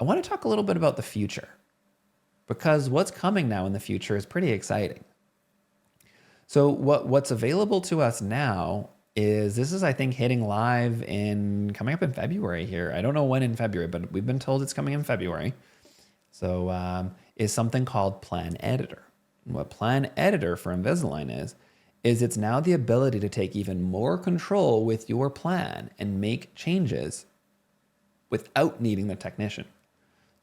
I want to talk a little bit about the future, because what's coming now in the future is pretty exciting. So what's available to us now is, this is, I think, hitting live coming up in February here. I don't know when in February, but we've been told it's coming in February. So is something called Plan Editor. And what Plan Editor for Invisalign is it's now the ability to take even more control with your plan and make changes without needing the technician.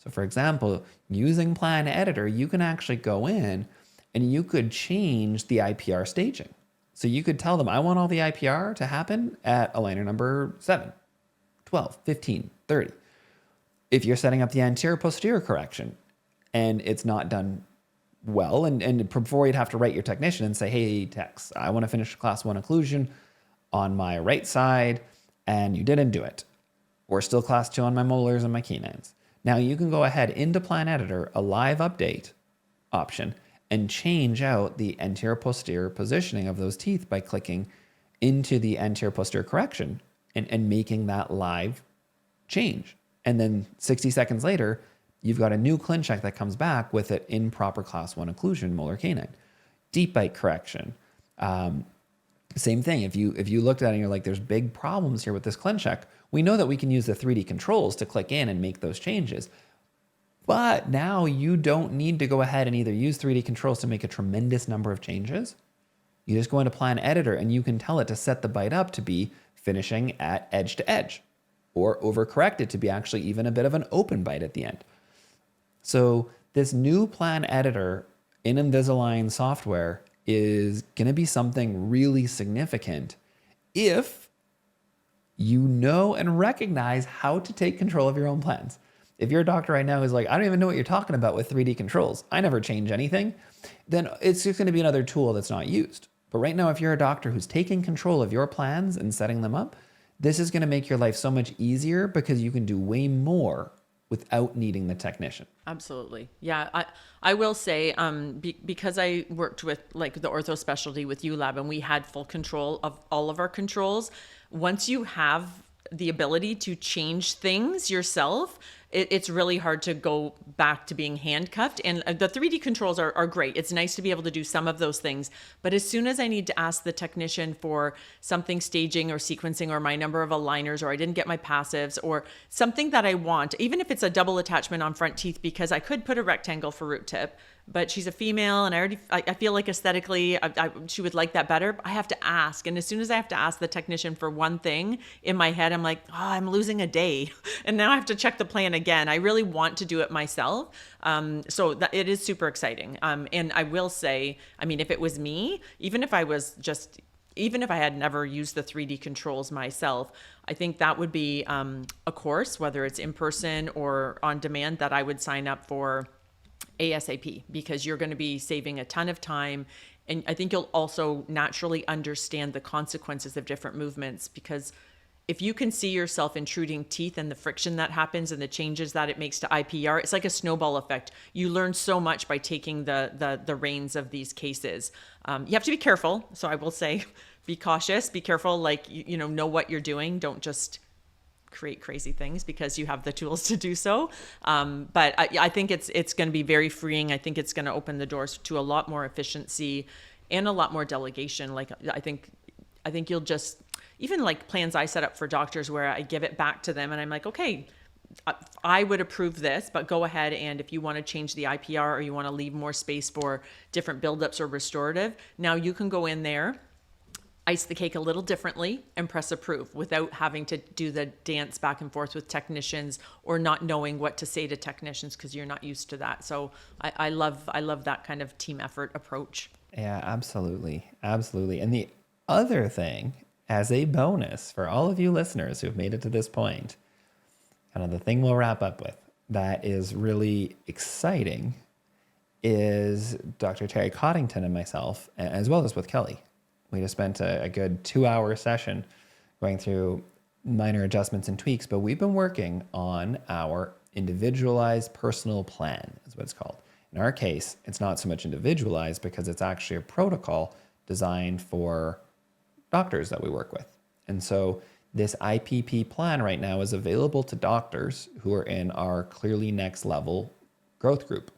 So for example, using Plan Editor, you can actually go in and you could change the IPR staging. So you could tell them, I want all the IPR to happen at aligner number 7, 12, 15, 30. If you're setting up the anterior posterior correction and it's not done well, and before you'd have to write your technician and say, hey, Tex, I want to finish class 1 occlusion on my right side, and you didn't do it. Or still class 2 on my molars and my canines. Now you can go ahead into Plan Editor, a live update option, and change out the anterior posterior positioning of those teeth by clicking into the anterior posterior correction and making that live change. And then 60 seconds later, you've got a new ClinCheck that comes back with it in proper class 1 occlusion, molar canine. Deep bite correction. Same thing. If you looked at it and you're like, there's big problems here with this ClinCheck, we know that we can use the 3D controls to click in and make those changes. But now you don't need to go ahead and either use 3D controls to make a tremendous number of changes. You just go into Plan Editor and you can tell it to set the bite up to be finishing at edge to edge, or overcorrect it to be actually even a bit of an open bite at the end. So this new Plan Editor in Invisalign software is going to be something really significant if you know and recognize how to take control of your own plans. If you're a doctor right now who's like, I don't even know what you're talking about with 3D controls, I never change anything, then it's just going to be another tool that's not used. But right now, if you're a doctor who's taking control of your plans and setting them up, this is going to make your life so much easier because you can do way more without needing the technician. Absolutely. Yeah. I will say, because I worked with like the ortho specialty with ULab and we had full control of all of our controls, once you have the ability to change things yourself, it's really hard to go back to being handcuffed. And the 3D controls are great. It's nice to be able to do some of those things. But as soon as I need to ask the technician for something staging or sequencing or my number of aligners, or I didn't get my passives or something that I want, even if it's a double attachment on front teeth, because I could put a rectangle for root tip, but she's a female and I feel like aesthetically she would like that better. I have to ask. And as soon as I have to ask the technician for one thing, in my head, I'm like, oh, I'm losing a day. And now I have to check the plan again. I really want to do it myself. So it is super exciting. And I will say, I mean, if it was me, even if I had never used the 3D controls myself, I think that would be a course, whether it's in person or on demand, that I would sign up for ASAP, because you're going to be saving a ton of time. And I think you'll also naturally understand the consequences of different movements, because if you can see yourself intruding teeth and the friction that happens and the changes that it makes to IPR, it's like a snowball effect. You learn so much by taking the reins of these cases. You have to be careful. So I will say, be cautious, be careful, like, know what you're doing. Don't just create crazy things because you have the tools to do so. But I think it's going to be very freeing. I think it's going to open the doors to a lot more efficiency and a lot more delegation. Like, I think you'll just, even like plans I set up for doctors where I give it back to them and I'm like, okay, I would approve this, but go ahead. And if you want to change the IPR or you want to leave more space for different buildups or restorative, now you can go in there, ice the cake a little differently, and press approve without having to do the dance back and forth with technicians or not knowing what to say to technicians because you're not used to that. So I love that kind of team effort approach. Yeah, absolutely. Absolutely. And the other thing, as a bonus for all of you listeners who've made it to this point, kind of the thing we'll wrap up with that is really exciting is Dr. Terry Coddington and myself, as well as with Kelley. We just spent a good 2-hour session going through minor adjustments and tweaks, but we've been working on our individualized personal plan, is what it's called. In our case, it's not so much individualized because it's actually a protocol designed for doctors that we work with. And so this IPP plan right now is available to doctors who are in our Clearly Next Level growth group.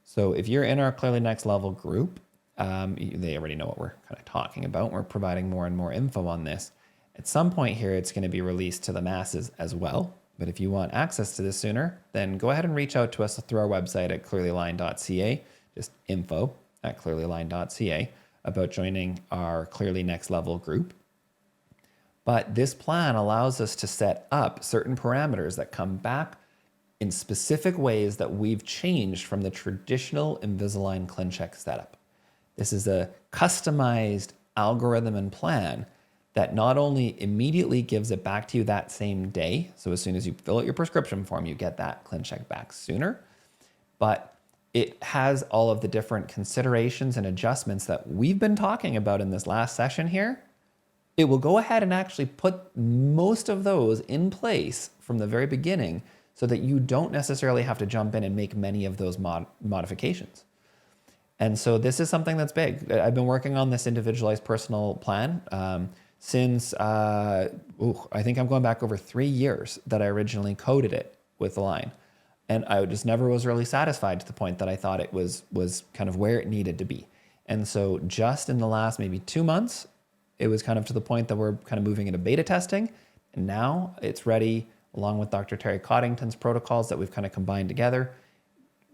So if you're in our Clearly Next Level group, they already know what we're kind of talking about. We're providing more and more info on this. At some point here, it's going to be released to the masses as well. But if you want access to this sooner, then go ahead and reach out to us through our website at ClearlyAligned.ca, just info@ClearlyAligned.ca, about joining our Clearly Next Level group. But this plan allows us to set up certain parameters that come back in specific ways that we've changed from the traditional Invisalign ClinCheck setup. This is a customized algorithm and plan that not only immediately gives it back to you that same day, so as soon as you fill out your prescription form, you get that ClinCheck back sooner, but it has all of the different considerations and adjustments that we've been talking about in this last session here. It will go ahead and actually put most of those in place from the very beginning so that you don't necessarily have to jump in and make many of those modifications. And so this is something that's big. I've been working on this individualized personal plan since, I think I'm going back over 3 years that I originally coded it with Align. And I just never was really satisfied to the point that I thought it was kind of where it needed to be. And so just in the last maybe 2 months, it was kind of to the point that we're kind of moving into beta testing. And now it's ready, along with Dr. Terry Coddington's protocols that we've kind of combined together.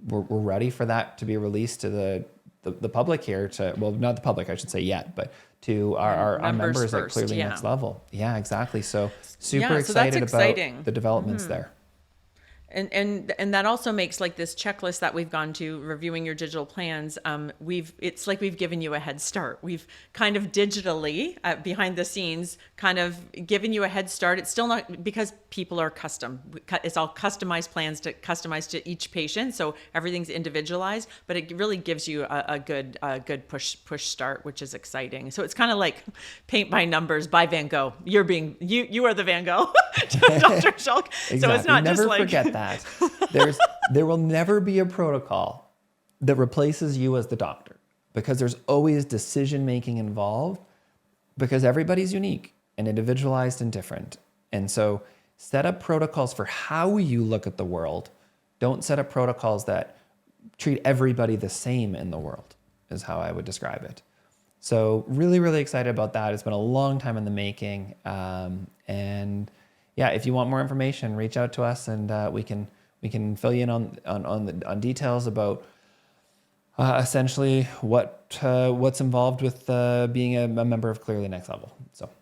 We're ready for that to be released to the public here, well, not the public, I should say yet, but to our members at Clearly Next Level. Yeah, exactly. So super excited about the developments there. And that also makes like this checklist that we've gone to reviewing your digital plans. It's like we've given you a head start. We've kind of digitally behind the scenes kind of given you a head start. It's still not, because people are custom. It's all customized plans customized to each patient. So everything's individualized, but it really gives you a good push start, which is exciting. So it's kind of like paint by numbers by Van Gogh. You are the Van Gogh, Dr. Schalk. Exactly. So it's not Never just like forget that. There will never be a protocol that replaces you as the doctor, because there's always decision making involved, because everybody's unique and individualized and different. And so set up protocols for how you look at the world. Don't set up protocols that treat everybody the same in the world, is how I would describe it. So really, really excited about that. It's been a long time in the making. And yeah, if you want more information, reach out to us, and we can fill you in on details about essentially what's involved with being a member of Clearly Next Level. So